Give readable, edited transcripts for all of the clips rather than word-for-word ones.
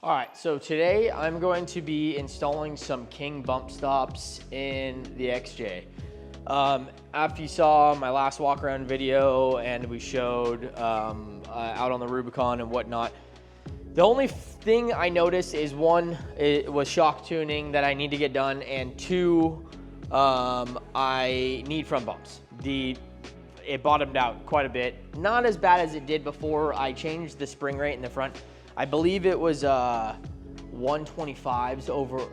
All right, so today I'm going to be installing some King bump stops in the XJ. After you saw my last walk around video and we showed out on the Rubicon and whatnot, the only thing I noticed is one, it was shock tuning that I need to get done, and two, I need front bumps. It bottomed out quite a bit. Not as bad as it did before. I changed the spring rate in the front. I believe it was 125s over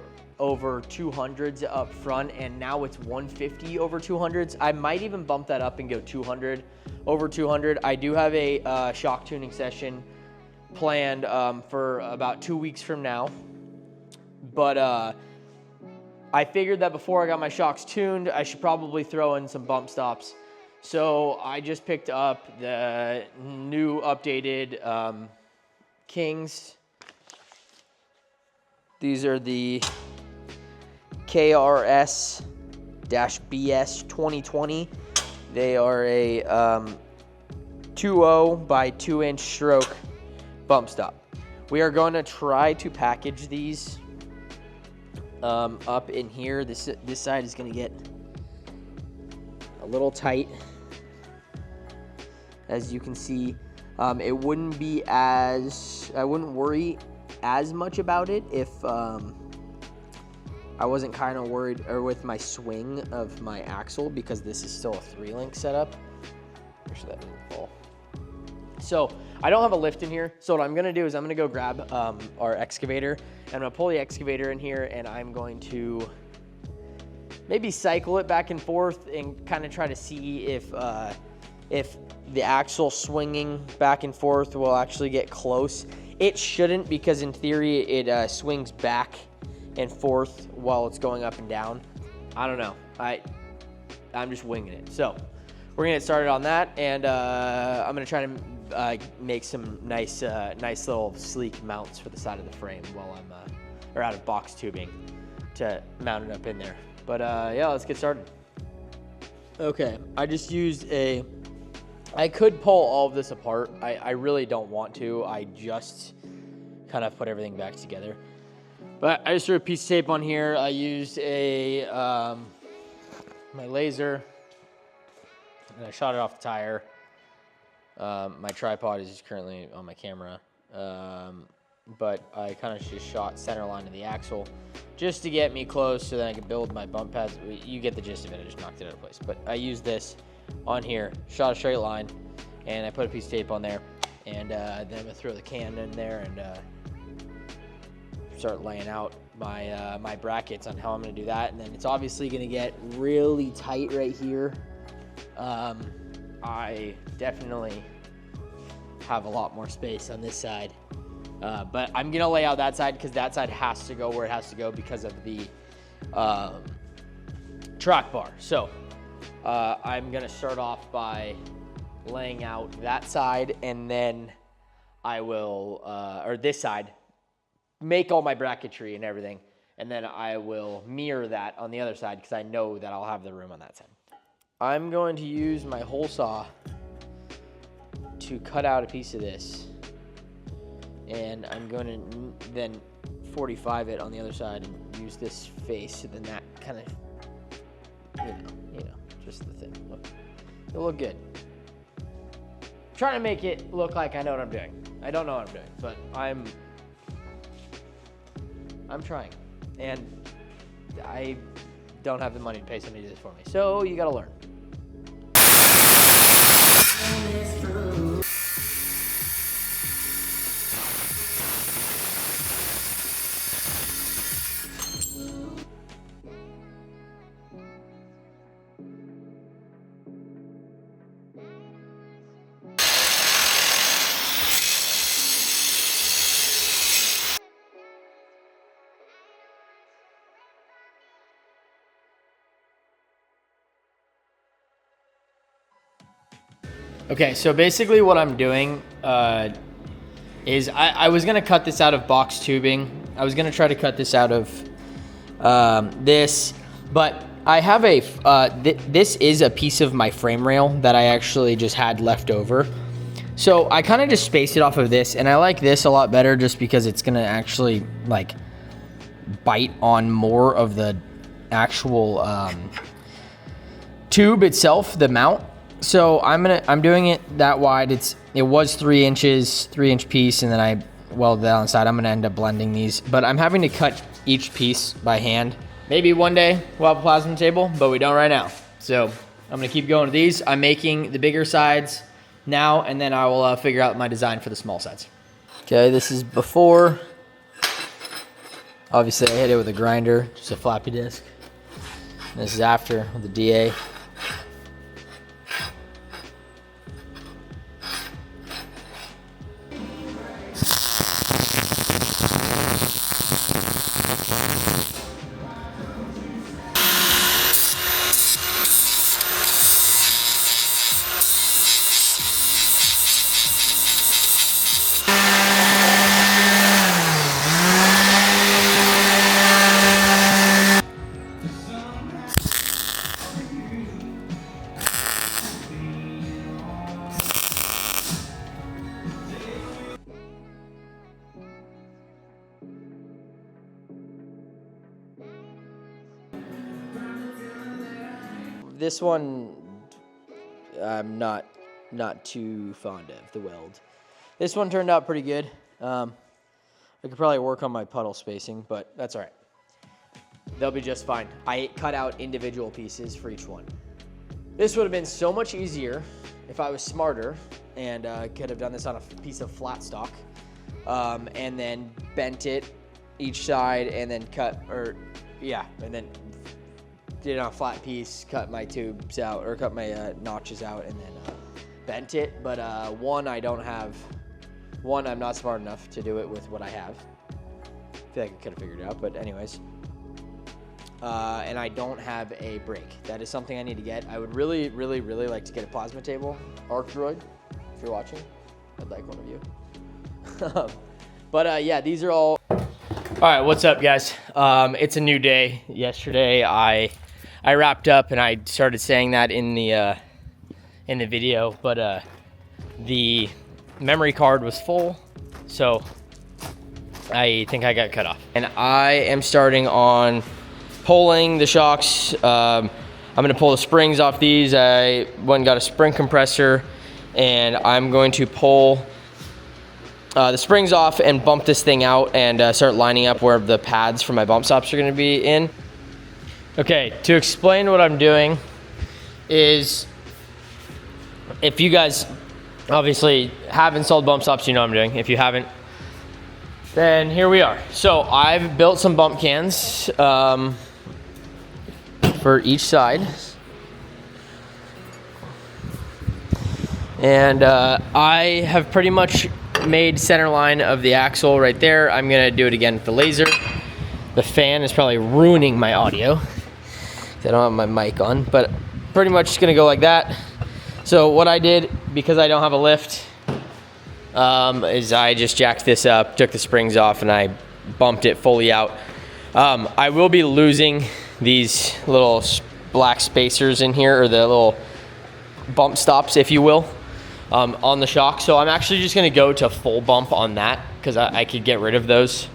200s up front, and now it's 150 over 200s. I might even bump that up and go 200 over 200. I do have a shock tuning session planned for about 2 weeks from now, but I figured that before I got my shocks tuned, I should probably throw in some bump stops. So I just picked up the new updated Kings. These are the KRS-BS 2020. They are a 2.0 by 2-inch stroke bump stop. We are going to try to package these up in here. This side is going to get a little tight, as you can see. It wouldn't be as, I wouldn't worry as much about it if I wasn't kind of worried with my swing of my axle, because this is still a 3-link setup. Make sure that didn't fall. So I don't have a lift in here, so what I'm gonna do is I'm gonna go grab our excavator, and I'm gonna pull the excavator in here, and I'm going to maybe cycle it back and forth and kind of try to see if the axle swinging back and forth will actually get close. It shouldn't, because in theory it swings back and forth while it's going up and down. I don't know. I'm just winging it. So we're gonna get started on that, and I'm gonna try to make some nice little sleek mounts for the side of the frame while I'm or out of box tubing to mount it up in there. But yeah, let's get started. Okay, I just used I could pull all of this apart. I really don't want to. I just kind of put everything back together. But I just threw a piece of tape on here. I used my laser, and I shot it off the tire. My tripod is just currently on my camera. But I kind of just shot center line of the axle just to get me close so that I could build my bump pads. You get the gist of it. I just knocked it out of place. But I used this on here, shot a straight line, and I put a piece of tape on there, and then I'm gonna throw the can in there and start laying out my my brackets on how I'm gonna do that. And then it's obviously gonna get really tight right here. I definitely have a lot more space on this side, but I'm gonna lay out that side because that side has to go where it has to go because of the track bar. So I'm gonna start off by laying out that side, and then I will, or this side, make all my bracketry and everything, and then I will mirror that on the other side because I know that I'll have the room on that side. I'm going to use my hole saw to cut out a piece of this, and I'm going to then 45 it on the other side and use this face, and then that kind of, you know, just the thing. Look, it'll look good. I'm trying to make it look like I know what I'm doing. I don't know what I'm doing, but I'm trying, and I don't have the money to pay somebody to do this for me, so you gotta learn. Okay, so basically what I'm doing is I was gonna cut this out of box tubing. I was gonna try to cut this out of this, but I have this is a piece of my frame rail that I actually just had left over. So I kind of just spaced it off of this, and I like this a lot better just because it's gonna actually like bite on more of the actual tube itself, the mount. So I'm doing it that wide. It was 3 inches, 3-inch piece, and then I welded that on the side. I'm gonna end up blending these, but I'm having to cut each piece by hand. Maybe one day we'll have a plasma table, but we don't right now. So I'm gonna keep going to these. I'm making the bigger sides now, and then I will figure out my design for the small sides. Okay, this is before. Obviously I hit it with a grinder, just a floppy disk. And this is after with the DA. This one, I'm not too fond of, the weld. This one turned out pretty good. I could probably work on my puddle spacing, but that's all right. They'll be just fine. I cut out individual pieces for each one. This would have been so much easier if I was smarter and could have done this on a piece of flat stock, and then bent it each side and then and then did it on a flat piece, cut my tubes out, or cut my notches out, and then bent it. But one, I'm not smart enough to do it with what I have. I feel like I could have figured it out, but anyways. And I don't have a brake. That is something I need to get. I would really, really, really like to get a plasma table. Arc Droid, if you're watching, I'd like one of you. But yeah, these are all. All right, what's up, guys? It's a new day. Yesterday, I wrapped up, and I started saying that in the video, but the memory card was full, so I think I got cut off. And I am starting on pulling the shocks. I'm gonna pull the springs off these. I went and got a spring compressor, and I'm going to pull the springs off and bump this thing out and start lining up where the pads for my bump stops are gonna be in. Okay, to explain what I'm doing is, if you guys obviously have installed bump stops, you know what I'm doing. If you haven't, then here we are. So I've built some bump cans for each side. And I have pretty much made center line of the axle right there. I'm gonna do it again with the laser. The fan is probably ruining my audio. I don't have my mic on, but pretty much just gonna go like that. So what I did, because I don't have a lift, is I just jacked this up, took the springs off, and I bumped it fully out. I will be losing these little black spacers in here, or the little bump stops, if you will, on the shock. So I'm actually just gonna go to full bump on that, because I could get rid of those.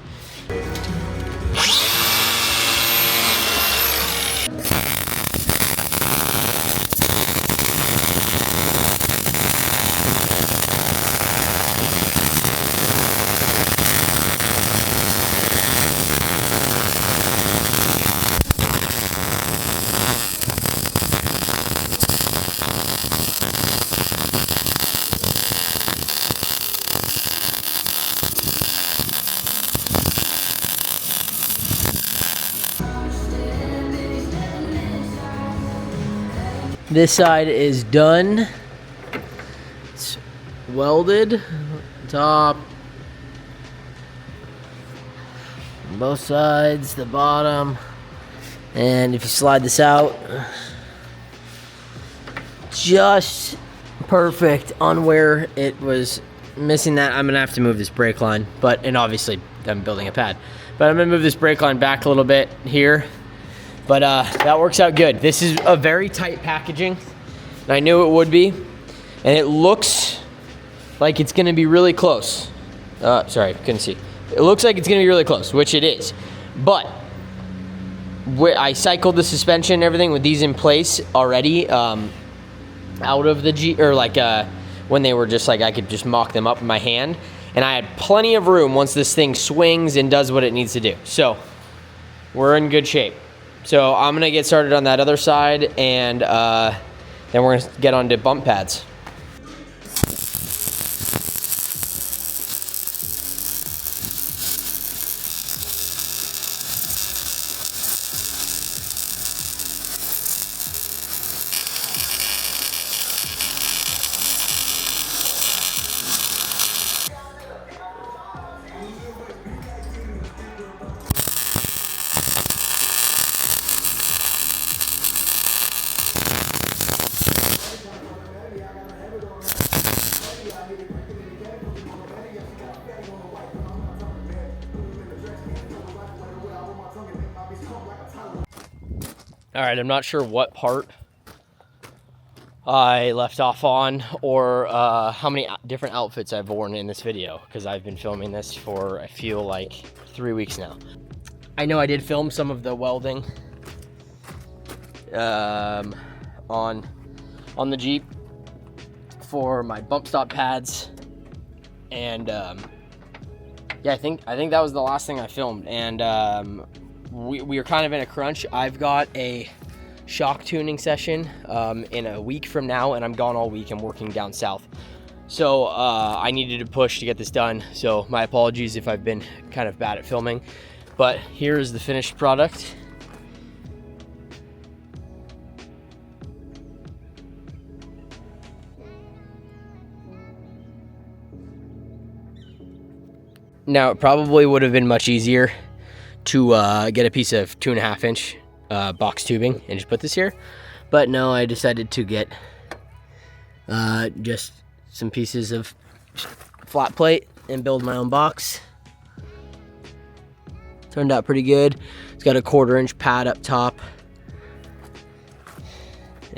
This side is done. It's welded, top, both sides, the bottom, and if you slide this out, just perfect on where it was missing that. I'm gonna have to move this brake line, and obviously I'm building a pad, but I'm gonna move this brake line back a little bit here. But that works out good. This is a very tight packaging, and I knew it would be. And it looks like it's gonna be really close. Sorry, couldn't see. It looks like it's gonna be really close, which it is. But I cycled the suspension and everything with these in place already, out of the Jeep, or like when they were just like, I could just mock them up in my hand. And I had plenty of room once this thing swings and does what it needs to do. So we're in good shape. So I'm gonna get started on that other side, and then we're gonna get onto bump pads. All right, I'm not sure what part I left off on, or how many different outfits I've worn in this video, because I've been filming this for, I feel like, 3 weeks now. I know I did film some of the welding on the Jeep for my bump stop pads, and yeah, I think that was the last thing I filmed, and we were kind of in a crunch. I've got a shock tuning session in a week from now, and I'm gone all week. I'm working down south, so I needed to push to get this done. So my apologies if I've been kind of bad at filming, but here is the finished product. Now, it probably would have been much easier to get a piece of 2.5 inch box tubing and just put this here, but no, I decided to get just some pieces of flat plate and build my own box. Turned out pretty good. It's got a 1/4 inch pad up top,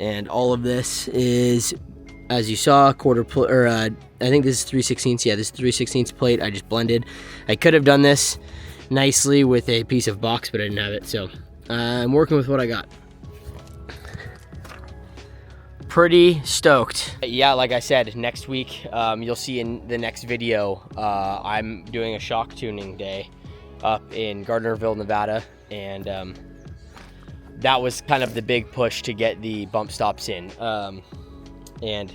and all of this is, as you saw, I think this is 3/16. Yeah, this is 3/16 plate. I just blended. I could have done this nicely with a piece of box, but I didn't have it, so I'm working with what I got. Pretty stoked. Yeah, like I said, next week, you'll see in the next video, I'm doing a shock tuning day up in Gardnerville, Nevada, and that was kind of the big push to get the bump stops in and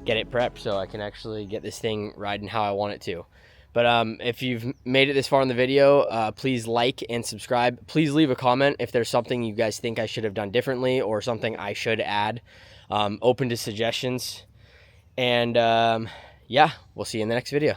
get it prepped so I can actually get this thing riding how I want it to. But if you've made it this far in the video, please like and subscribe. Please leave a comment if there's something you guys think I should have done differently, or something I should add. Open to suggestions. And yeah, we'll see you in the next video.